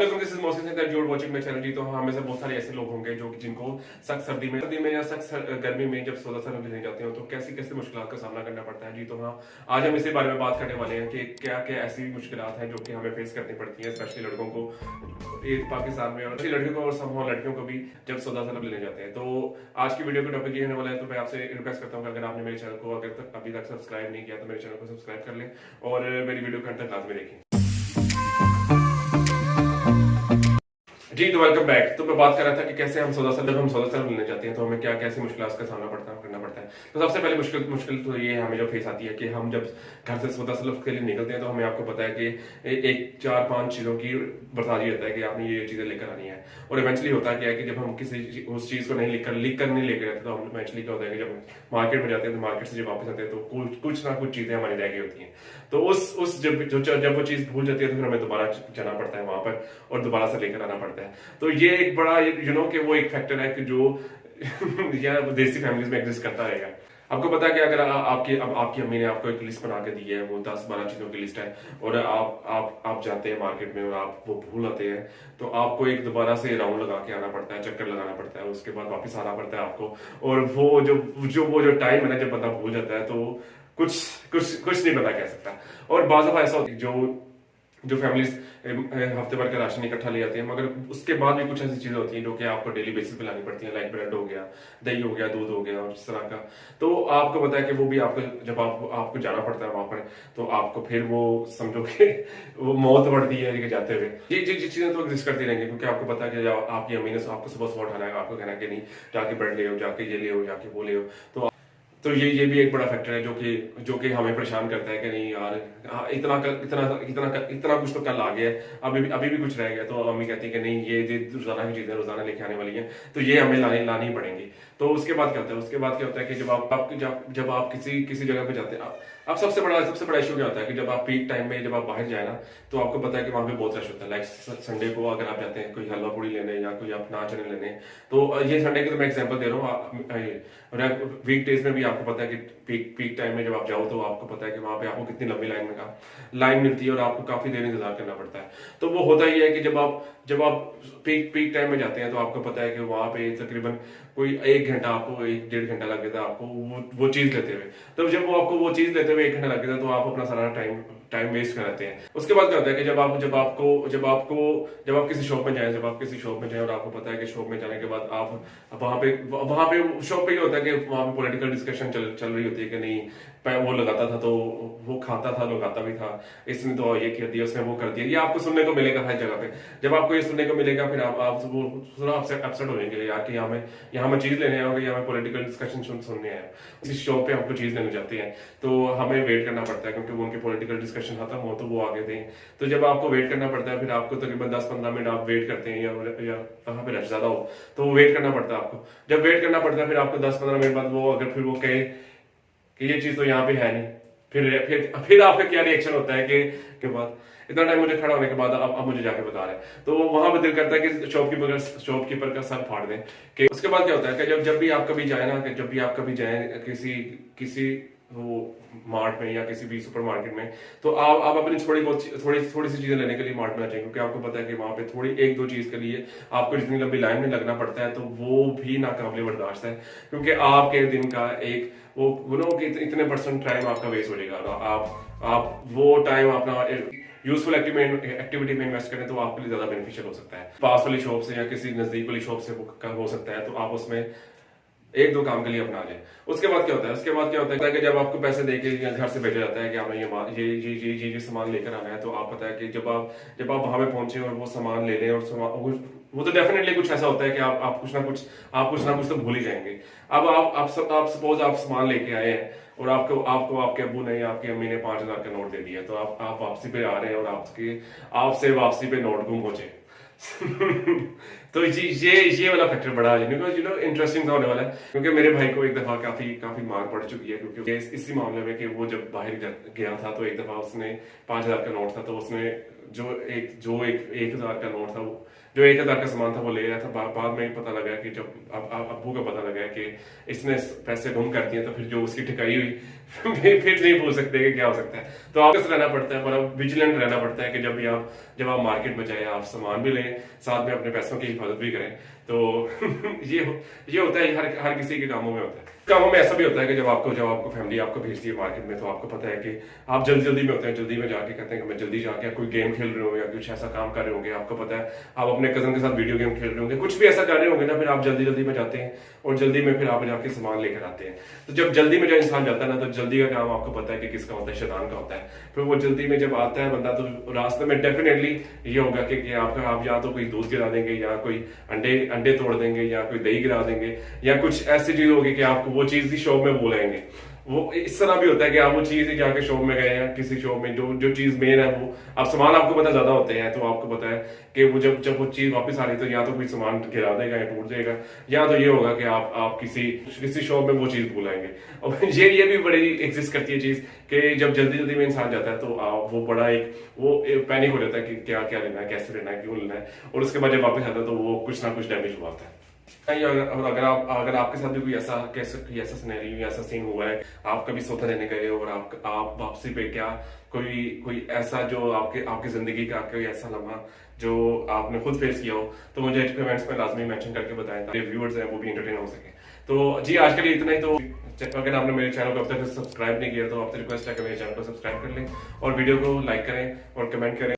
This is Mohsin that you are watching my channel. जी तो हमें से बहुत सारे ऐसे लोग होंगे जो जिनको सख्त सर्दी में या सख्त गर्मी में जब 16 साल लेने जाते हो तो कैसी कैसी मुश्किलों का सामना करना पड़ता है। जी तो हाँ, आज हम इसी बारे में बात करने वाले हैं कि क्या क्या ऐसी मुश्किलात हैं जो कि हमें फेस करनी पड़ती हैं, स्पेशली लड़कों को पाकिस्तान में, और लड़कियों को और समूह लड़कियों को भी जब 16 साल लेने जाते हैं। तो आज की वीडियो का टॉपिक ये होने वाला है। तो मैं आपसे रिक्वेस्ट करता हूँ कि अगर आपने मेरे चैनल को अभी तक सब्सक्राइब नहीं किया तो मेरे चैनल को सब्सक्राइब कर लें और मेरी वीडियो का अंत तक लाजमी देखें। जी तो वेलकम बैक। तो मैं बात कर रहा था कि कैसे हम 16 साल लेने जाते हैं तो हमें क्या कैसी मुश्किल का सामना करना पड़ता है। तो सबसे पहले मुश्किल तो ये हमें जो फेस आती है कि हम जब घर से 16 साल के लिए निकलते हैं तो हमें आपको पता है कि एक 4-5 चीज़ों की बरसाती होता है कि आपने ये चीज़ें लेकर आनी है। और इवेंचुअली होता क्या है कि जब हम किसी उस चीज़ को नहीं लिख कर नहीं लेकर आते तो हम इवेंचुअली क्या होता है कि जब मार्केट में जाते हैं तो मार्केट से जब वापस आते हैं तो कुछ ना कुछ चीज़ें हमारी रह गई होती हैं। तो जब वो चीज़ भूल जाती है तो फिर हमें दोबारा जाना पड़ता है वहां पर और दोबारा से लेकर आना पड़ता है। तो ये एक बड़ा कि वो एक फैक्टर है कि जो या देसी फैमिलीज में एग्जिस्ट करता रहेगा। आपको पता है कि अगर आपकी अम्मी ने आपको एक लिस्ट बना के दी है, वो 10-12 चीजों की लिस्ट है और आप जाते हैं मार्केट में और आप वो भूल आते हैं तो आपको एक दोबारा से राउंड लगा के आना पड़ता है, चक्कर लगाना पड़ता है, उसके बाद वापस आना पड़ता है आपको। और वो जो टाइम है ना जब बंदा भूल जाता है तो कुछ नहीं बंदा कह सकता। और बाज़ दफा ऐसा होता है जो फैमिलीज हफ्ते भर का राशन इकट्ठा ले जाते हैं, मगर उसके बाद भी कुछ ऐसी चीजें होती हैं जो कि आपको डेली बेसिस पे लानी पड़ती हैं, लाइक ब्रेड हो गया, दही हो गया, दूध हो गया और इस तरह का। तो आपको पता है कि वो भी आपको जब आपको जाना पड़ता है वहां पर तो आपको फिर वो समझो कि वो मौत बढ़ती है लेके जाते हुए। ये चीजें तो एग्जिस्ट करती रहेंगी क्योंकि आपको पता है कि आपकी अम्मी ने आपको सुबह उठाना है, आपको कहना कि नहीं जाके ब्रेड ले हो, जाके ये ले हो, जाके वो ले हो। तो ये भी एक बड़ा फैक्टर है जो कि हमें परेशान करता है कि नहीं यार, इतना कुछ तो कल आ गया है, अभी भी कुछ रह गया। तो अम्मी कहती है कि नहीं ये रोजाना की चीजें रोजाना लेके आने वाली हैं तो ये हमें लानी ही पड़ेंगी। तो उसके बाद क्या होता है कि जब आप किसी जगह पे जाते हैं, अब सबसे बड़ा इशू क्या होता है कि जब आप पीक टाइम में जब आप बाहर जाए ना तो आपको पता है कि वहां पे बहुत रश होता है। लाइक संडे को अगर आप जाते हैं कोई हलवा पूड़ी लेने या कोई आप नाच लेने, तो ये संडे की तो मैं एग्जांपल दे रहा हूँ। वीक डेज में भी आपको पता है कि पीक टाइम में जब आप जाओ तो आपको पता है कि वहां पे आपको कितनी लंबी लाइन मिलती है और आपको काफी देर इंतजार करना पड़ता है। तो वो होता ही है कि जब आप पीक टाइम में जाते हैं तो आपको पता है कि वहां पे तकरीबन कोई 1 घंटा, आपको 1-1.5 घंटा लग गया था आपको वो चीज लेते हुए। तो जब वो आपको वो चीज लेते हुए 1 घंटा लग गया था तो आप अपना सारा टाइम वेस्ट कराते हैं। उसके बाद क्या होता है कि जब आप किसी शॉप में जाएं और आपको पता है कि शॉप में जाने के बाद आप वहां पे शॉप पे ये होता है कि वहां पे पॉलिटिकल डिस्कशन चल रही होती है कि नहीं वो लगाता था तो वो खाता था, लगाता भी था, इसने तो ये कर दिया, उसने वो कर दिया। ये आपको सुनने को मिलेगा हर जगह पे। जब आपको ये सुनने को मिलेगा फिर आप वो थोड़ा अपसेट हो जाएंगे यार कि यहाँ मैं चीज लेने आया या मैं पॉलिटिकल डिस्कशन सुनने आया। किसी शॉप पे आपको चीज लेने जाते हैं तो हमें वेट करना पड़ता है क्योंकि वो उनके पॉलिटिकल डिस्कशन खत्म हो तो वो आगे दें। तो जब आपको वेट करना पड़ता है फिर आपको तकरीबन 10-15 मिनट आप वेट करते हैं या वहां पे रश ज्यादा हो तो वेट करना पड़ता है आपको। जब वेट करना पड़ता है फिर आपको 10-15 मिनट बाद फिर वो कहे कि ये चीज तो यहाँ पे है नहीं, फिर आपका क्या रिएक्शन होता है कि बाद इतना टाइम मुझे खड़ा होने के बाद अब मुझे जाके बता रहे हैं। तो वहां पर दिल करता है कि शॉपकीपर का सर फाड़ दें। कि उसके बाद क्या होता है कि जब भी आप कभी जाए किसी वो मार्ट में या किसी भी सुपर मार्केट में तो आप अपनी थोड़ी सी चीजें लेने के लिए मार्ट में आ जाएंगे क्योंकि आपको पता है कि वहां पे थोड़ी 1-2 चीज के लिए आपको जितनी लंबी लाइन में लगना पड़ता है तो वो भी नाकाबिले बर्दाश्त है क्योंकि आपके दिन का एक इतने % टाइम आपका वेस्ट हो जाएगा। आप वो टाइम अपना यूजफुल एक्टिविटी में इन्वेस्ट करें तो आपके लिए ज्यादा बेनिफिशियल हो सकता है। पास वाली शॉप से या किसी नजदीक वाली शॉप से हो सकता है तो आप उसमें 1-2 काम के लिए अपना लें। उसके बाद क्या होता है कि जब आपको पैसे देके घर से भेजा जाता है कि आपने ये सामान लेकर आना है तो आप पता है कि जब आप वहां पे पहुंचे और वो सामान ले लें और वो तो डेफिनेटली कुछ ऐसा होता है कि आप कुछ ना कुछ तो भूल ही जाएंगे। अब आप सपोज आप सामान लेके आए हैं और आपको आपके अब्बू ने या आपकी अम्मी ने 5,000 का नोट दे दिया तो आप वापसी पे आ रहे हैं और आपसे वापसी पे नोट गुम हो जाए। तो ये वाला फैक्टर बड़ा है इंटरेस्टिंग होने वाला है क्योंकि मेरे भाई को एक दफा काफी मार पड़ चुकी है क्योंकि इसी मामले में कि वो जब बाहर गया था तो एक दफा उसने 5,000 का नोट था तो उसने जो एक 1,000 का नोट था, वो जो 1,000 का सामान था वो ले आया था। बाद में पता लगा कि जब अब्बू का पता लगा कि इसने पैसे गुम कर दिए, तो फिर जो उसकी ठिकाई हुई फिर नहीं बोल सकते कि क्या हो सकता है। तो आपको रहना पड़ता है, बड़ा विजिलेंट रहना पड़ता है कि जब आप मार्केट में जाए, आप सामान भी लें, साथ में अपने पैसों की हिफाजत भी करें। तो ये होता है, हर किसी के कामों में होता है। कामों में ऐसा भी होता है कि जब आपको फैमिली आपको भेजती है मार्केट में, तो आपको पता है कि आप जल्दी में होते हैं, जल्दी में जाके कहते हैं कि मैं जल्दी जाके कोई गेम खेल रहे हो या कुछ ऐसा काम कर रहे होंगे, आपको पता है आप अपने कजन के साथ वीडियो गेम खेल रहे होंगे, कुछ भी ऐसा कर रहे होंगे ना, फिर आप जल्दी में जाते हैं और जल्दी में फिर आप जाके सामान लेकर आते हैं। तो जब जल्दी में जो इंसान जाता है ना, तो जल्दी का काम आपको पता है कि किसका होता है, शैतान का होता है। फिर वो जल्दी में जब आता है बंदा, तो रास्ते में डेफिनेटली ये होगा कि आप या तो कोई दूध गिरा देंगे, या कोई अंडे तोड़ देंगे, या कोई दही गिरा देंगे, या कुछ ऐसी चीज होगी कि आपको वो चीज ही शॉप में बुलाएंगे। वो इस तरह भी होता है कि आप वो चीज ही जाके शॉप में गए हैं, किसी शॉप में जो चीज मेन है, वो आप सामान आपको पता ज्यादा होते हैं, तो आपको पता है कि वो जब वो चीज वापस आ रही, तो या तो कोई सामान गिरा देगा या टूट जाएगा, या तो ये होगा कि आप किसी शॉप में वो चीज बुलाएंगे। और ये भी बड़ी एग्जिस्ट करती है चीज कि जब जल्दी में इंसान जाता है, तो वो बड़ा एक पैनिक हो जाता है कि क्या लेना है, कैसे लेना है, क्यों लेना है, और उसके बाद जब वापस आता है तो वो कुछ ना कुछ डैमेज हुआ होता है। अगर आपके साथ भी कोई ऐसा सिनेरियो, ऐसा सीन हुआ है, आप कभी सौदा लेने गए और आप वापसी पे क्या कोई ऐसा जो आपकी जिंदगी का कोई ऐसा लम्हा जो आपने खुद फेस किया हो, तो मुझे कमेंट्स में लाजमी मेंशन करके बताएं, ताकि व्यूअर्स हैं वो भी एंटरटेन हो सके। तो जी, आज के लिए इतना ही। तो अगर आपने मेरे चैनल को अब तक सब्सक्राइब नहीं किया, तो आपसे रिक्वेस्ट है कि मेरे चैनल को सब्सक्राइब कर लें और वीडियो को लाइक करें और कमेंट करें।